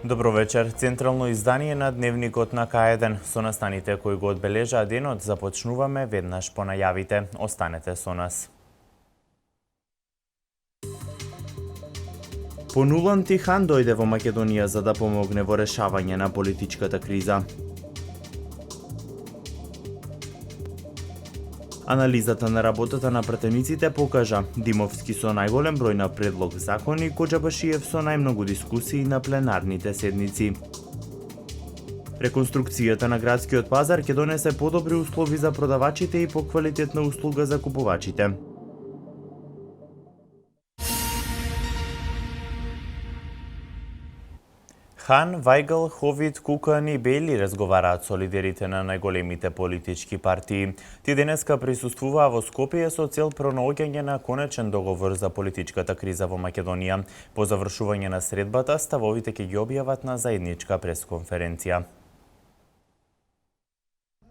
Добро вечер. Централно издание на Дневникот на К1 со настаните кои го одбележаа денот започнуваме веднаш по најавите. Останете со нас. Понулан Тихан дојде во Македонија за да помогне во решавање на политичката криза. Анализата на работата на пратениците покажа Димовски со најголем број на предлог закони, Коџабашиев со најмногу дискусии на пленарните седници. Реконструкцијата на градскиот пазар ќе донесе подобри услови за продавачите и поквалитетна услуга за купувачите. Хан, Вајгл, Ховид, Кукан и Бели разговараат со лидерите на најголемите политички партии. Тие денеска присуствуваа во Скопје со цел пронаоѓање на конечен договор за политичката криза во Македонија. По завршување на средбата, ставовите ќе ги објават на заедничка пресконференција.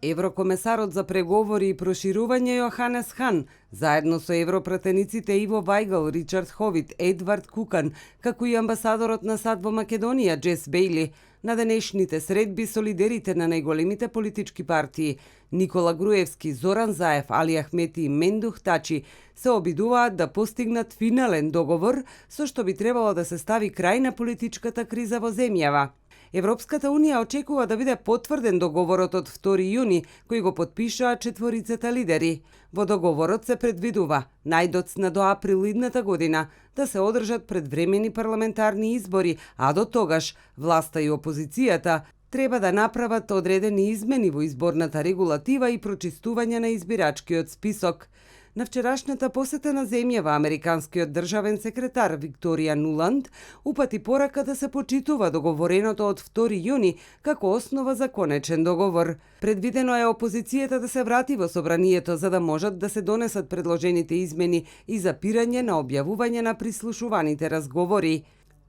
Еврокомесарот за преговори и проширување Јоханес Хан, заедно со европратениците Иво Вајгл, Ричард Ховит, Едвард Кукан, како и амбасадорот на САД во Македонија, Джес Бейли, на денешните средби со лидерите на најголемите политички партии Никола Груевски, Зоран Заев, Али Ахмети и Мендух Тачи се обидуваат да постигнат финален договор со што би требало да се стави крај на политичката криза во земјава. Европската Унија очекува да биде потврден договорот од 2 јуни, кој го потпишаа четворицата лидери. Во договорот се предвидува најдоцна до април идната година да се одржат предвремени парламентарни избори, а до тогаш власта и опозицијата треба да направат одредени измени во изборната регулатива и прочистување на избирачкиот список. На вчерашната посета на земјава, американскиот државен секретар Викторија Нуланд упати порака да се почитува договореното од 2 јуни како основа за конечен договор. Предвидено е опозицијата да се врати во собранието за да можат да се донесат предложените измени и запирање на објавување на прислушуваните разговори.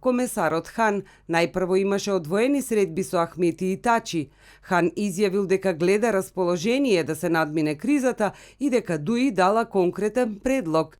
Комесарот Хан најпрво имаше одвоени средби со Ахмети и Тачи. Хан изјавил дека гледа расположение да се надмине кризата и дека Дуи дала конкретен предлог.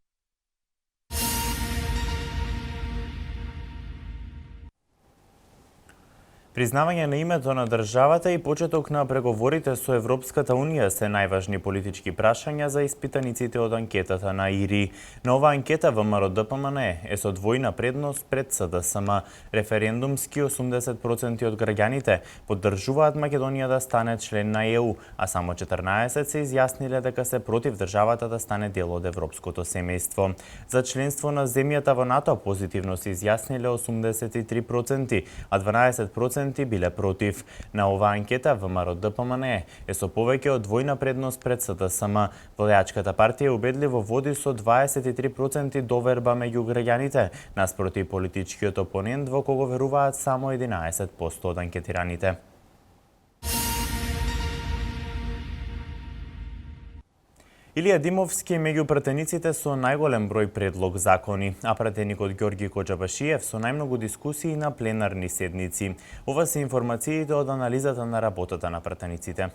Признавање на името на државата и почеток на преговорите со Европската Унија се најважни политички прашања за испитаниците од анкетата на ИРИ. На оваа анкета ВМРО ДПМН е со двојна предност пред СДСМ. Референдумски 80% од граѓаните поддржуваат Македонија да стане член на ЕУ, а само 14 се изјасниле дека се против државата да стане дел од европското семејство. За членство на земјата во НАТО позитивно се изјасниле 83%, а 12% биле против. На оваа анкета ВМРО ДПМН е со повеќе од двојна предност пред СДСМ. Владеачката партија убедливо води со 23% доверба меѓу граѓаните, наспроти политичкиот опонент во кого веруваат само 11% од анкетираните. Илија Димовски меѓу пратениците со најголем број предлог закони, а пратеникот Ѓорги Коџабашиев со најмногу дискусии на пленарни седници. Ова се информациите од анализата на работата на пратениците.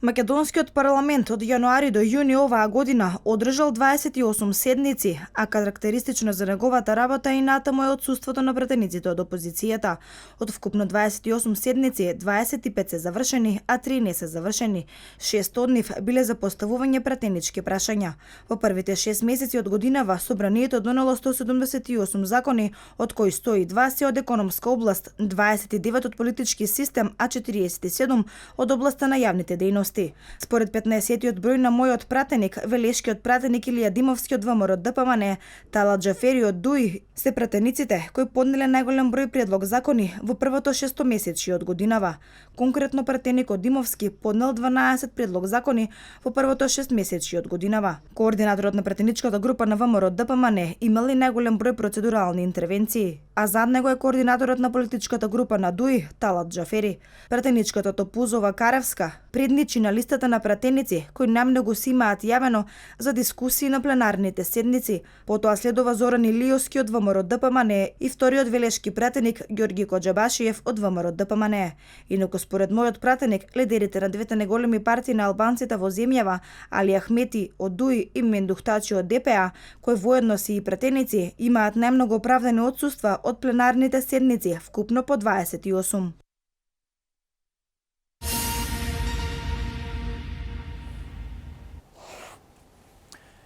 Македонскиот парламент од јануари до јуни оваа година одржал 28 седници, а карактеристично за неговата работа и натаму е отсуството на пратениците од опозицијата. Од вкупно 28 седници, 25 се завршени, а 3 не се завршени. 6 од нив биле за поставување пратенички прашања. Во првите 6 месеци од годинава собранието донело 178 закони, од кои 102 се од економска област, 29 од политички систем, а 47 од областа на јавните дејности. подробности. Според 15-тиот број на мојот пратеник, велешкиот пратеник Илија Димовски од ВМРО ДПМН, Талат Џафери од ДУИ, се пратениците кои поднеле најголем број предлог закони во првото шестомесечје од годинава. Конкретно пратеникот Димовски поднел 12 предлог закони во првото 6 месечи од годинава. Координаторот на пратеничката група на ВМРО ДПМН имал и најголем број процедурални интервенции, а зад него е координаторот на политичката група на ДУИ, Талат Џафери. Пратеничката Топузова Каревска предничи на листата на пратеници кои најмногу си имаат јавено за дискусии на пленарните седници. Потоа следува Зоран Илиовски од ВМРО ДПМН и вториот велешки пратеник Ѓорги Коџабашиев од ВМРО ДПМН. Инаку според мојот пратеник, лидерите на двете најголеми партии на албанците во земјава, Али Ахмети од ДУИ и Мендух Тачи од ДПА, кои воедно си и пратеници, имаат најмногу оправдани отсуства од пленарните седници, вкупно по 28.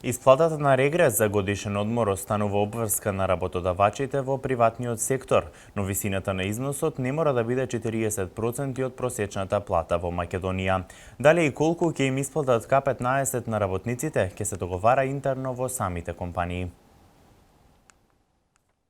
Исплатата на регрес за годишен одмор останува обврска на работодавачите во приватниот сектор, но висината на износот не мора да биде 40% од просечната плата во Македонија. Дали и колку ќе им исплатат К15 на работниците, ќе се договара интерно во самите компании.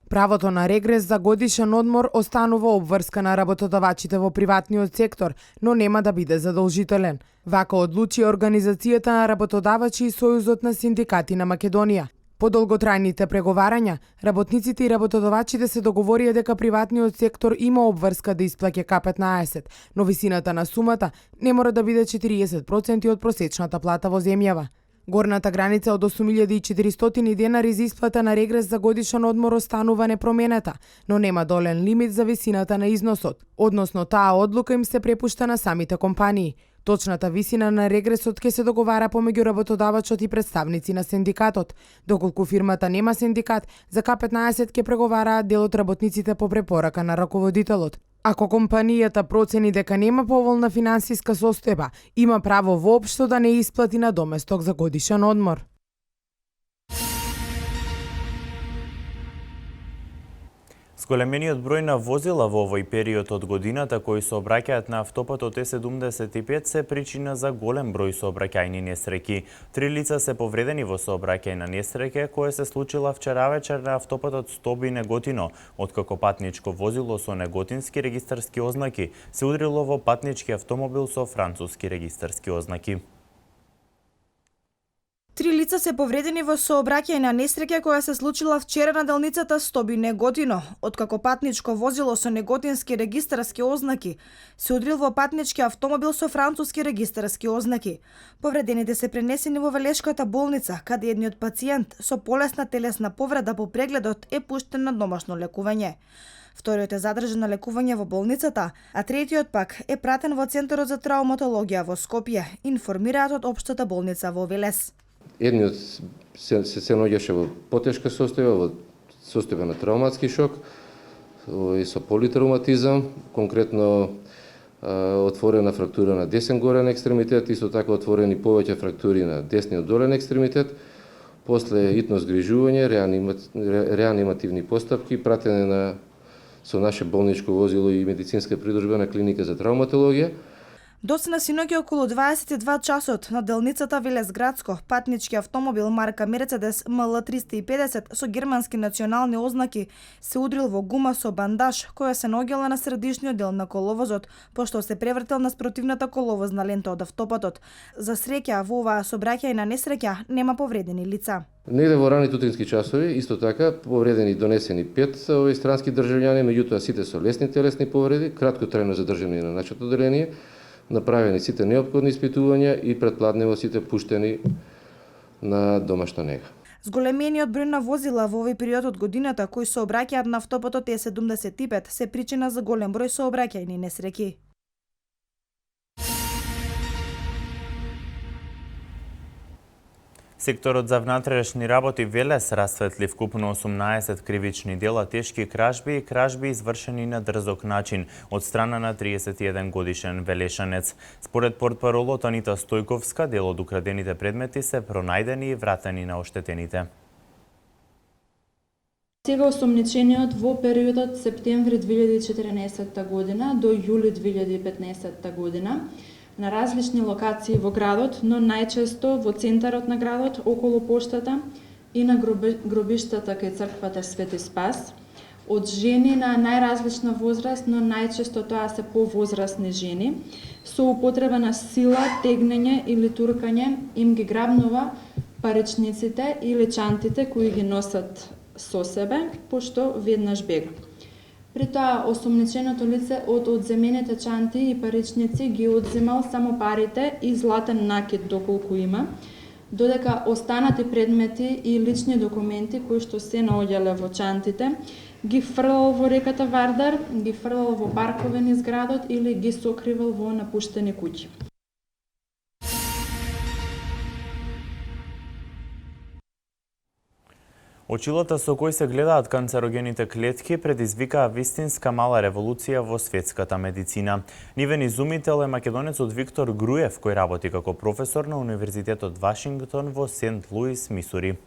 Правото на регрес за годишен одмор останува обврска на работодавачите во приватниот сектор, но нема да биде задолжителен. Вака одлучи Организацијата на работодавачи и Сојузот на синдикати на Македонија. По долготрајните преговарања, работниците и работодавачите се договорија дека приватниот сектор има обврска да исплаќа К15, но висината на сумата не мора да биде 40% од просечната плата во земјава. Горната граница од 8.400 денари за исплата на регрес за годишен одмор останува непроменета, но нема долен лимит за висината на износот, односно таа одлука им се препушта на самите компании. Точната висина на регресот ќе се договара помеѓу работодавачот и представници на синдикатот. Доколку фирмата нема синдикат, за К15 ќе преговараат дел од работниците по препорака на раководителот. Ако компанијата процени дека нема поволна финансиска состојба, има право воопшто да не исплати надоместок за годишен одмор. Зголемениот број на возила во овој период од годината кои се обраќаат на автопатот Е75 се причина за голем број сообраќајни несреќи. 3 лица се повредени во сообраќајна несреќа која се случила вчера вечер на автопатот Стоби-Неготино, откако патничко возило со неготински регистарски ознаки се удрило во патнички автомобил со француски регистарски ознаки. 3 лица се повредени во сообраќајна несреќа која се случила вчера на делницата Стоби-Неготино, откако патничко возило со неготински регистарски ознаки се удрил во патнички автомобил со француски регистарски ознаки. Повредените се пренесени во Велешката болница, каде едниот пациент со полесна телесна повреда по прегледот е пуштен на домашно лекување. Вториот е задржан на лекување во болницата, а третиот пак е пратен во Центарот за травматологија во Скопје, информираат од Општата болница во Велес. Едниот се наоѓаше во потешка состојба, во состојба на травматски шок и со политравматизам, конкретно отворена фрактура на десен горен екстремитет, исто така отворени повеќе фрактури на десниот долен екстремитет. После итно згрижување, реанимативни постапки, пратене со наше болничко возило и медицинска придружба на клиника за травматологија. Доцна синоќа околу 22 часот на делницата Велес Градско, патнички автомобил марка Мерцедес МЛ350 со германски национални ознаки се удрил во гума со бандаж која се наоѓала на средишниот дел на коловозот, пошто се превртел на спротивната коловозна лента од автопатот. За среќа во оваа сообраќајна несреќа нема повредени лица. Негде во рани утрински часови, исто така, повредени донесени 5 странски државјани, меѓутоа сите со лесни телесни повреди, краткотрајно задржани на нашето одделение, направени сите неопходни испитувања и претпладнево сите пуштени на домашна нега. Зголемениот број на возила во овој период од годината кои се обраќаат на автопатот Е75 се причина за голем број сообраќајни несреќи. Секторот за внатрешни работи Велес расветли вкупно 18 кривични дела тешки кражби и кражби извршени на дрзок начин од страна на 31 годишен велешанец. Според портпаролот Анита Стојковска, дел од украдените предмети се пронајдени и вратени на оштетените. Сега осомничениот во периодот септември 2014 година до јули 2015 година на различни локации во градот, но најчесто во центарот на градот, околу поштата и на гробиштата кај црквата Свети Спас, од жени на најразлична возраст, но најчесто тоа се повозрастни жени, со употреба на сила, тегнење или туркање им ги грабнува паричниците или чантите кои ги носат со себе, пошто веднаш бега. При тоа, осомниченото лице од одземените чанти и паричници ги одземал само парите и златен накид доколку има, додека останати предмети и лични документи кои што се наоѓале во чантите, ги фрлал во реката Вардар, ги фрлал во паркове низ градот или ги сокривал во напуштени куќи. Очилата со кои се гледаат канцерогените клетки предизвикаа вистинска мала револуција во светската медицина. Нивен изумител е македонецот Виктор Груев, кој работи како професор на Универзитетот Вашингтон во Сент Луис, Мисури.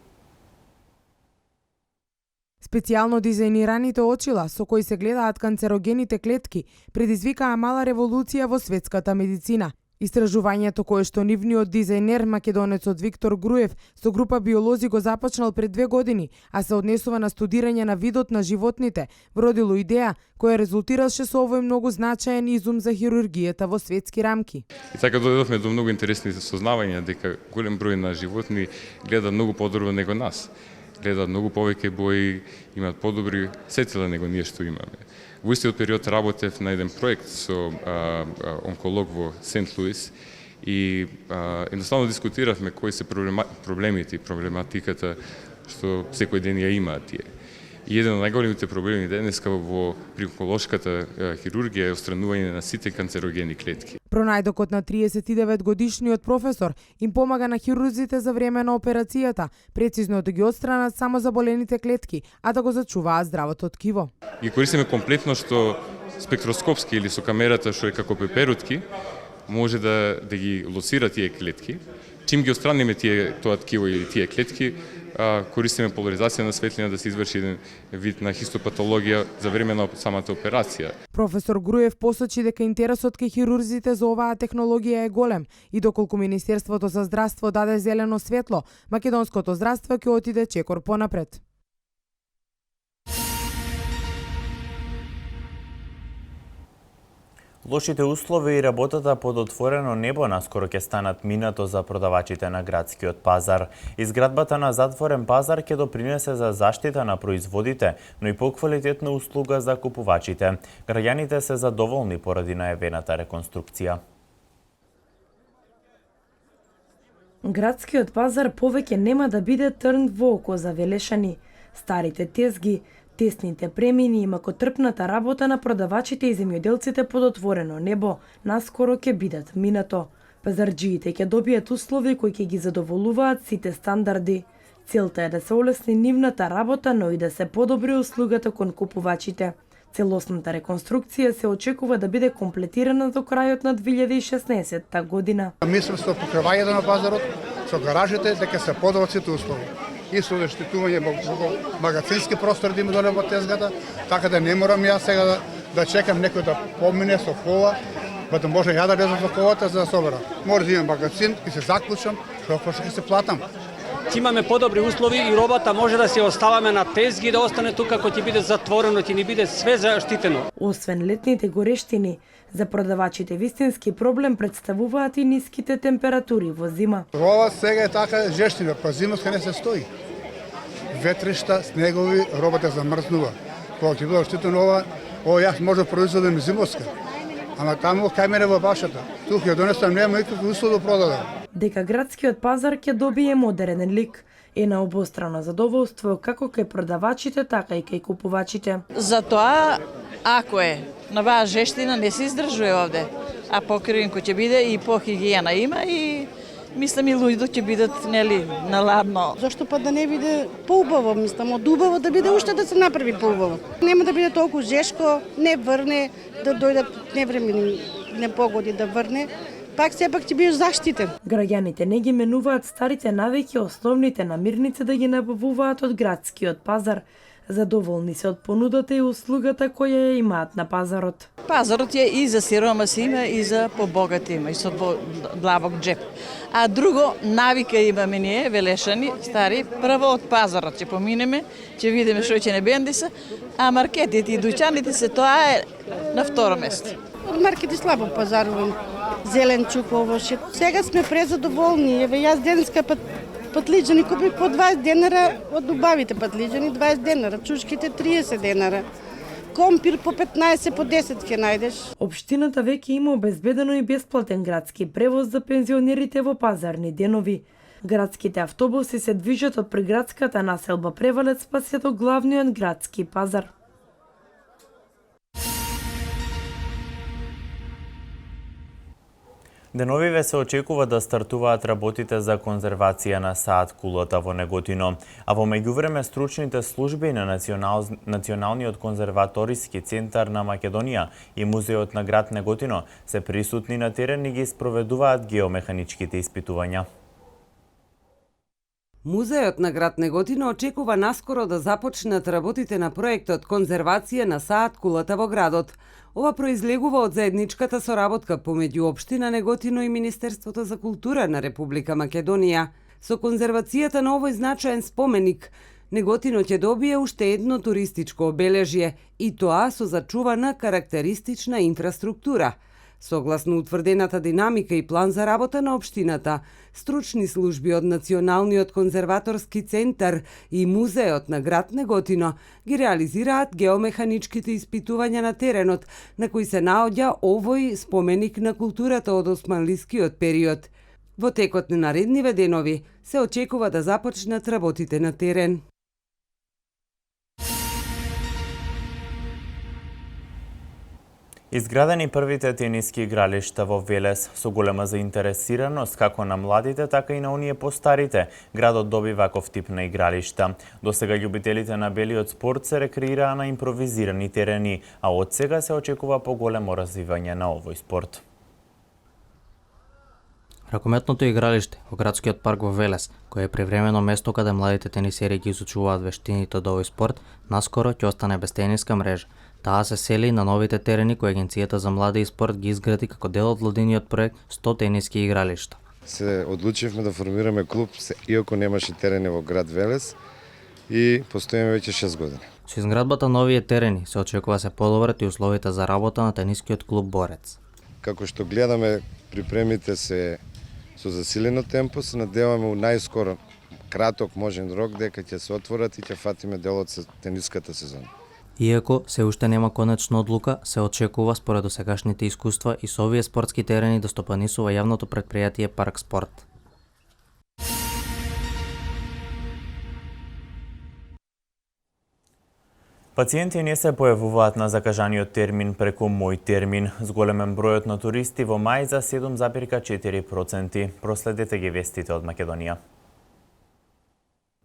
Специјално дизајнираните очила со кои се гледаат канцерогените клетки предизвикаа мала револуција во светската медицина. Истражувањето кое што нивниот дизајнер македонецот Виктор Груев со група биолози го започнал пред 2 години, а се однесува на студирање на видот на животните, вродило идеја која резултираше со овој многу значаен изум за хирургијата во светски рамки. И така дојдовме до многу интересни сознавања дека голем број на животни гледа многу подобро него нас. Гледаат многу повеќе бои, имаат подобри сетила него ние што имаме. Во истиот период работев на еден проект со онколог во Сент Луис и едноставно дискутиравме кои се проблемите и проблематиката што секој ден ја имаат тие. И еден од најголемите проблеми денеска при онколошката хирургија е отстранување на сите канцерогени клетки. Пронајдокот на 39 годишниот професор им помага на хирурзите за време на операцијата, прецизно да ги отстранат само заболените клетки, а да го зачуваат здравото ткиво. Ги користиме комплетно што спектроскопски или со камерата што е како пеперутки, може да ги лоцира тие клетки. Чим ги отстраниме тоа ткиво или тие клетки, користиме поларизација на светлина да се изврши еден вид на хистопатологија за време на самата операција. Професор Груев посочи дека интересот кај хирурзите за оваа технологија е голем и доколку Министерството за здравство даде зелено светло, македонското здравство ќе отиде чекор понапред. Лошите услови и работата под отворено небо наскоро ќе станат минато за продавачите на градскиот пазар. Изградбата на затворен пазар ќе допринесе за заштита на производите, но и поквалитетна услуга за купувачите. Граѓаните се задоволни поради најавената реконструкција. Градскиот пазар повеќе нема да биде трн во око за велешани. Старите тезги, тесните премини и макотрпната работа на продавачите и земјоделците под отворено небо наскоро ќе бидат минато. Пазарџиите ќе добијат услови кои ќе ги задоволуваат сите стандарди. Целта е да се олесни нивната работа, но и да се подобри услугата кон купувачите. Целосната реконструкција се очекува да биде комплетирана до крајот на 2016 година. Мислам со покривањето на пазарот, со гаражите, дека се подобрат сите услови. И со заштитување магазински простор да има доле во тезгата, така да не морам јас сега да чекам некој да помине со кола, па да може ја да лезам со колата за да собера. Може да имам магазин и се заклучам, што ќе се платам. Ќе имаме подобри услови и робата може да се оставаме на тезги, да остане тука кој ќе биде затворено, ќе ни биде све заштитено. Освен летните горештини, за продавачите вистински проблем представуваат и ниските температури во зима. Ова сега е така жештина, па зимска не се стои. Ветришта, снегови, робата замрзнува. Кога ќе биде штитено ова јас може да произведам зимска. Ама таму кај мене во башата, тука ја донесам, нема никакви услови да продадам. Дека градскиот пазар ќе добие модерен лик е на обострано задоволство како кај продавачите, така и кај купувачите. Затоа, ако е на оваа жештина не се издржува овде, а покривинко ќе биде и по хигиена има и мислам и луѓето ќе бидат нели наладно. Зошто па да не биде поубаво, мислам, од убаво да биде уште да се направи поубаво. Нема да биде толку жешко, не врне, да дојдат невремени непогоди да врне. Пак сепак ќе биеш заштитен. Граѓаните не ги менуваат старите навики, основните намирници да ги набавуваат од градскиот пазар. Задоволни се од понудата и услугата која ја имаат на пазарот. Пазарот е и за сиромаси има, и за побогати има, и со длабок джеп. А друго, навика имаме ние, велешани, стари, прво од пазарот ќе поминеме, ќе видиме што ќе не бенди се, а маркетите и дуќаните се тоа е на второ место. Од маркети слабо пазарувам. Зеленчук, овошје. Сега сме презадоволни. Еве јас денеска патлиџани купив по 20 денара од убавите патлиџани, 20 денара, чушките 30 денара. Компир по 15, по 10 ќе најдеш. Општината веќе има обезбедено и бесплатен градски превоз за пензионерите во пазарни денови. Градските автобуси се движат од приградската населба Превалец па се до главниот градски пазар. Деновиве се очекува да стартуваат работите за конзервација на саат кулата во Неготино, а во меѓувреме стручните служби на Националниот конзерваториски центар на Македонија и Музеот на град Неготино се присутни на терен и ги спроведуваат геомеханичките испитувања. Музеот на град Неготино очекува наскоро да започнат работите на проектот Конзервација на саат кулата во градот. Ова произлегува од заедничката соработка помеѓу Општина Неготино и Министерството за култура на Република Македонија. Со конзервацијата на овој значаен споменик, Неготино ќе добие уште едно туристичко обележје, и тоа со зачувана карактеристична инфраструктура. Согласно утврдената динамика и план за работа на општината, стручни служби од Националниот конзерваторски центар и Музеот на град Неготино ги реализираат геомеханичките испитувања на теренот, на кој се наоѓа овој споменик на културата од османлискиот период. Во текот на наредниве денови се очекува да започнат работите на терен. Изградени првите тениски игралишта во Велес со голема заинтересираност како на младите, така и на оние постарите. Градот доби ваков тип на игралишта. Досега љубителите на белиот спорт се рекреираа на импровизирани терени, а од сега се очекува поголемо развивање на овој спорт. Ракометното игралиште во градскиот парк во Велес, кој е привремено место каде младите тенисери ги изучуваат вештините од овој спорт, наскоро ќе остане без тениска мрежа. Таа се сели на новите терени кои Агенцијата за млади и спорт ги изгради како дел од владиниот проект 100 тениски игралишта. Се одлучивме да формираме клуб, иако немаше терени во град Велес, и постоиме веќе 6 години. Со изградбата на овие терени се очекува се подобрат и условите за работа на тенискиот клуб Борец. Како што гледаме, припремите се со засилено темпо, се надеваме у најскоро краток можен рок дека ќе се отворат и ќе фатиме дел од тениската сезона. Иако се уште нема конечна одлука, се очекува според досегашните искуства и со овие спортски терени да стопанисува јавното претпријатие Парк Спорт. Пациенти не се појавуваат на закажаниот термин преку Мој термин. Зголемен бројот на туристи во мај за 7,4%. Проследете ги вестите од Македонија.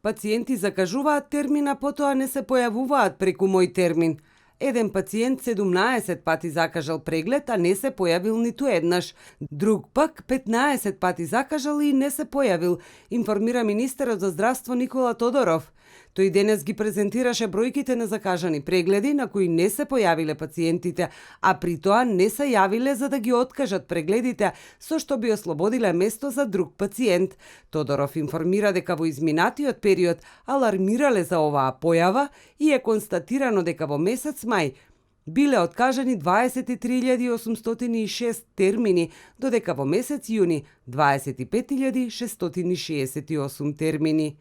Пациенти закажуваат термина, потоа не се појавуваат преку Мој термин. Еден пациент 17 пати закажал преглед, а не се појавил ниту еднаш. Друг пак 15 пати закажал и не се појавил, информира министерот за здравство Никола Тодоров. Тој денес ги презентираше бројките на закажани прегледи на кои не се појавиле пациентите, а при тоа не се јавиле за да ги откажат прегледите, со што би ослободиле место за друг пациент. Тодоров информира дека во изминатиот период алармирале за оваа појава и е констатирано дека во месец мај биле откажани 23.806 термини, додека во месец јуни 25.668 термини.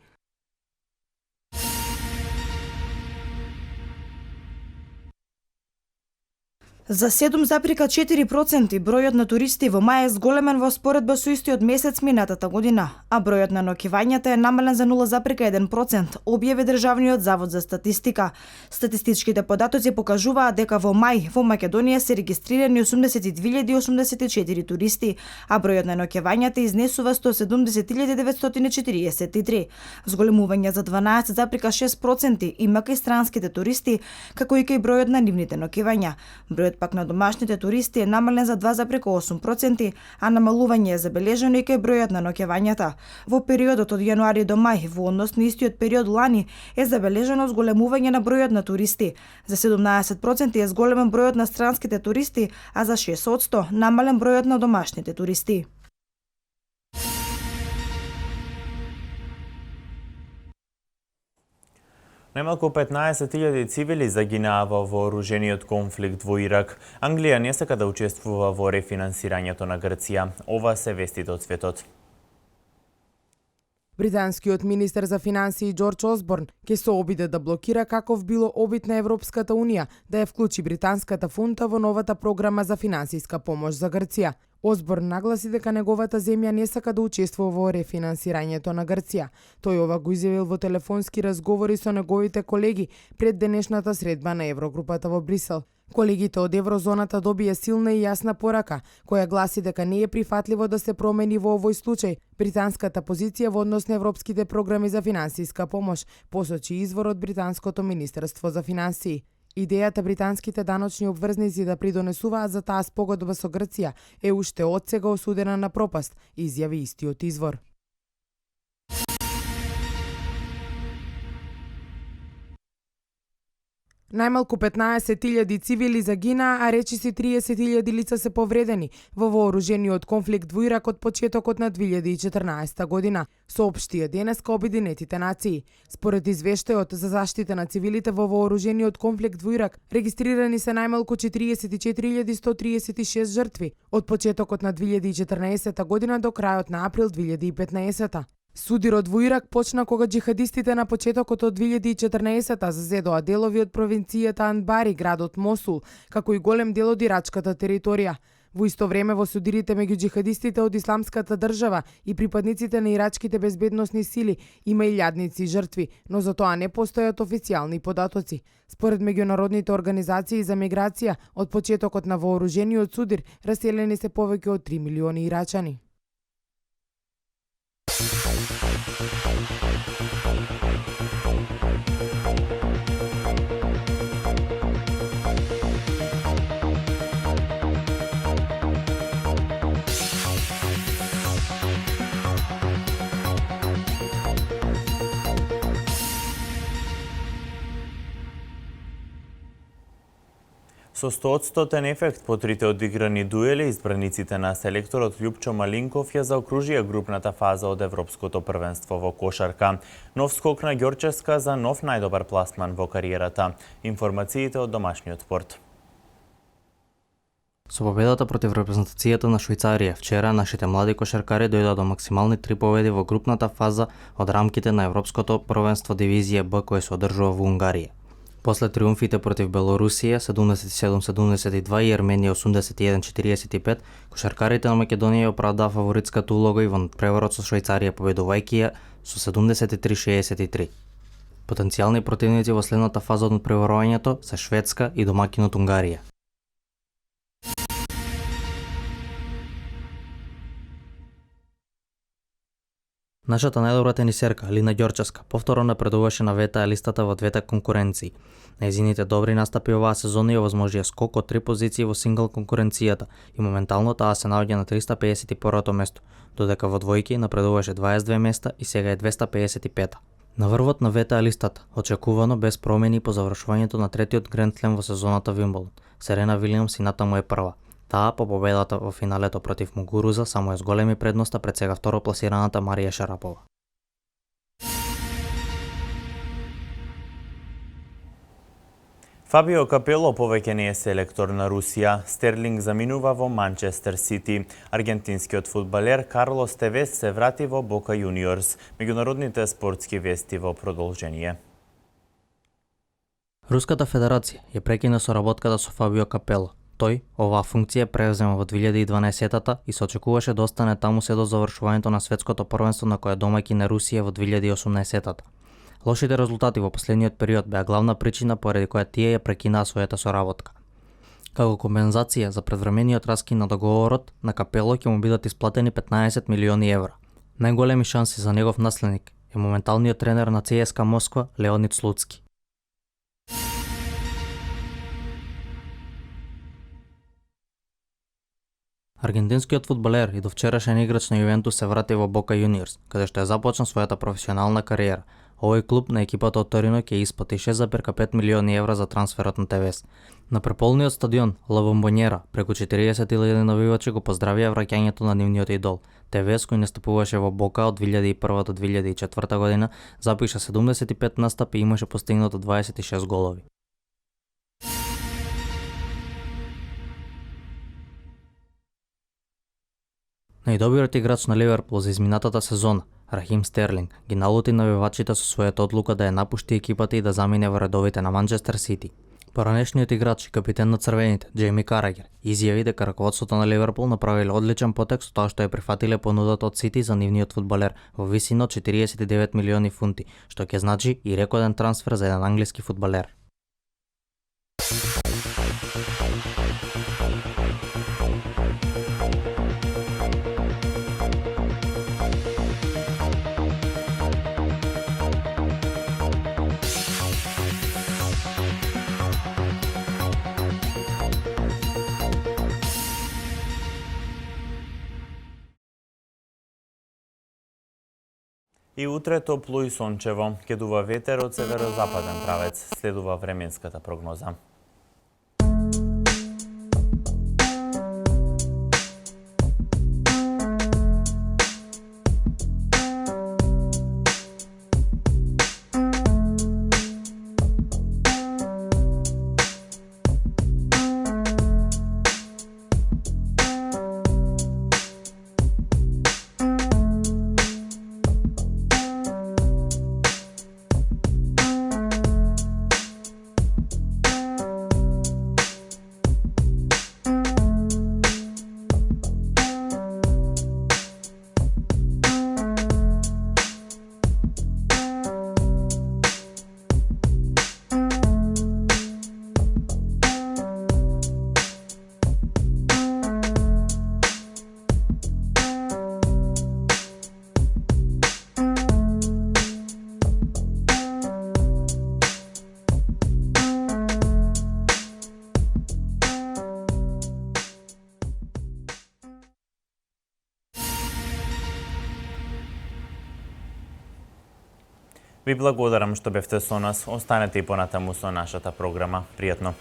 За 7,4% бројот на туристи во мај е зголемен во споредба со истиот месец минатата година, а бројот на ноќувањата е намален за 0,1%, објави Државниот завод за статистика. Статистичките податоци покажуваат дека во мај во Македонија се регистрирани 82.084 туристи, а бројот на ноќувањата изнесува 170.943. Зголемување за 12,6% има кај странските туристи, како и кај бројот на нивните ноќувања. Бројот Бројот пак на домашните туристи е намален за 2,8%, а намалување е забележено и кај бројот на ноќевањата. Во периодот од јануари до мај, во однос на истиот период лани, е забележено зголемување на бројот на туристи. За 17% е зголемен бројот на странските туристи, а за 6% намален бројот на домашните туристи. Најмалку 15.000 цивили загинаа во вооружениот конфликт во Ирак. Англија не сака да учествува во рефинансирањето на Грција. Ова се вестите од светот. Британскиот министер за финансии Џорџ Осборн ќе се обиде да блокира каков било обид на Европската унија да ја вклучи британската фунта во новата програма за финансиска помош за Грција. Осборн нагласи дека неговата земја не сака да учествува во рефинансирањето на Грција. Тој ова го изјавил во телефонски разговори со неговите колеги пред денешната средба на Еврогрупата во Брисел. Колегите од еврозоната добија силна и јасна порака, која гласи дека не е прифатливо да се промени во овој случај британската позиција во однос на европските програми за финансиска помош, посочи извор од британското министерство за финансии. Идејата британските даночни обврзници да придонесуваат за таа спогодба со Грција е уште одсега осудена на пропаст, изјави истиот извор. Најмалку 15.000 цивили загинаа, а речиси 30.000 лица се повредени во вооружениот конфликт во Ирак од почетокот на 2014 година, соопштија денеска Обединетите нации. Според извештајот за заштита на цивилите во вооружениот конфликт во Ирак, регистрирани се најмалку 44.136 жртви од почетокот на 2014 година до крајот на април 2015. Судирот во Ирак почна кога џихадистите на почетокот од 2014 зазедоа делови од провинцијата Анбари, градот Мосул, како и голем дел од ирачката територија. Во исто време во судирите меѓу џихадистите од Исламската држава и припадниците на ирачките безбедносни сили има илјадници жртви, но за тоа не постојат официјални податоци. Според меѓународните организации за миграција, од почетокот на вооружениот судир раселени се повеќе од 3 милиони ирачани. Со 100% ефект по трите одиграни дуели, избраниците на селекторот Љупчо Малинков ја заокружија групната фаза од Европското првенство во кошарка. Нов скок на Ѓорчевска за нов најдобар пласман во кариерата. Информациите од домашниот спорт. Со победата против репрезентацијата на Швајцарија вчера нашите млади кошаркари дојдоа до максимални 3 победи во групната фаза од рамките на Европското првенство дивизија Б кој се одржува во Унгарија. После триумфите против Белорусија 77-72 и Арменија 81-45, кошаркарите на Македонија оправдаа фаворитската улога и во надпреварот со Швајцарија победувајќи ја со 73-63. Потенцијални противници во следната фаза од надпреварувањето се Шведска и домакинот Унгарија. Нашата најдобра тенисерка, Лина Ѓорчевска, повторно напредуваше на ВТА листата во двете конкуренции. Нејзините добри настапи оваа сезона ја овозможија скок од 3 позиции во сингл конкуренцијата и моментално таа се наоѓа на 351-то место, додека во двојки напредуваше 22 места и сега е 255-та. На врвот на ВТА листата, очекувано без промени по завршувањето на третиот Гранд Слем во сезоната Вимблдон, Серена Вилијамс и натаму е прва. Таа по победата во финалето против Мугуруза само е с големи предноста пред сега второпласираната Марија Шарапова. Фабио Капело повеќе не е селектор на Русија. Стерлинг заминува во Манчестер Сити. Аргентинскиот фудбалер Карлос Тевес се врати во Бока Јуниорс. Меѓународните спортски вести во продолжение. Руската федерација ја прекина соработката со Фабио Капело. Тој оваа функција презема во 2012-та и се очекуваше да остане таму се до завршувањето на светското првенство на кое домаќин е Русија во 2018-та. Лошите резултати во последниот период беа главна причина поради која тие ја прекинаа својата соработка. Како компензација за предвремениот раскин на договорот, на Капело ќе му бидат исплатени 15 милиони евра. Најголеми шанси за негов наследник е моменталниот тренер на ЦСКА Москва Леонид Слуцки. Аргентинскиот фудбалер и довчерашен играч на Јувентус се врати во Бока Јуниорс, каде што ја започна својата професионална кариера. Овој клуб на екипата од Торино ќе исплати 6,5 милиони евра за трансферот на ТВС. На преполниот стадион Ла Бомбонјера преку 40.000 навивачи го поздравија враќањето на нивниот идол. ТВС, кој настапуваше во Бока од 2001 до 2004 година, запиша 75 настапи и имаше постигнато 26 голови. Најдобриот играч на Ливерпул за изминатата сезона, Рахим Стерлинг, ги налути навивачите со својата одлука да ја напушти екипата и да замине во редовите на Манчестер Сити. Поранешниот играч и капитен на црвените, Джейми Карагер, изјави дека раководството на Ливерпул направиле одличен потек со тоа што ја прифатиле понудата од Сити за нивниот фудбалер во висина од 49 милиони фунти, што ќе значи и рекорден трансфер за еден англиски фудбалер. И утре топло и сончево, ќе дува ветер од северозападен правец, следува временската прогноза. Ви благодарам што бевте со нас. Останете и понатаму со нашата програма. Пријатно!